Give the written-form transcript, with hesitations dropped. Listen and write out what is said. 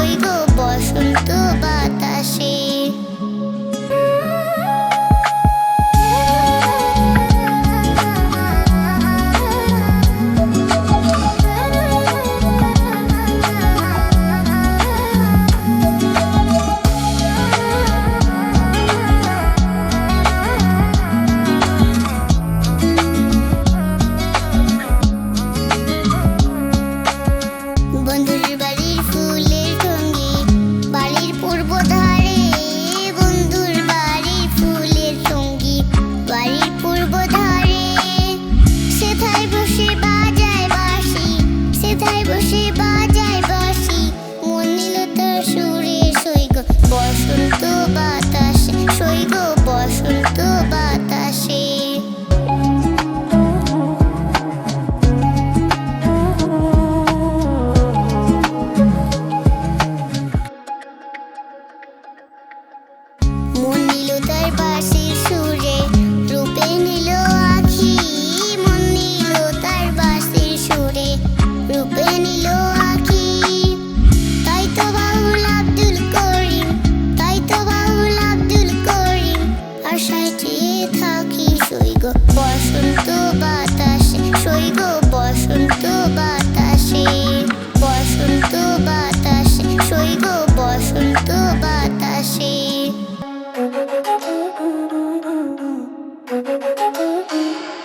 সই গো বসন্ত বাতাসে। বন্ধুর বাড়ির ফুলের সঙ্গী বাড়ির পূর্ব ধারে, বন্ধুর বাড়ির ফুলের সঙ্গী বাড়ির পূর্ব ধারে। সেথায় বসে বাজায় বাঁশি, সেথায় বসে বাজায় বাঁশি, মন নিল তার সুরে সই গো বসন্ত বাতাসে, সই গো বসন্ত বাতাসে। মন নিল তার বাঁশির সুরে, রূপে নিল আখি, মন নিল তার বাঁশির সুরে, রূপে নিল আখি। তাই তো বাউল আব্দুল করিম, তাই তো বাউল আব্দুল করিম, আশায় চেয়ে থাকি সই গো বসন্ত বাতাসে, সই গো বসন্ত বাতাসে, বসন্ত বাতাসে, সই গো বসন্ত বাতাসে। Thank you.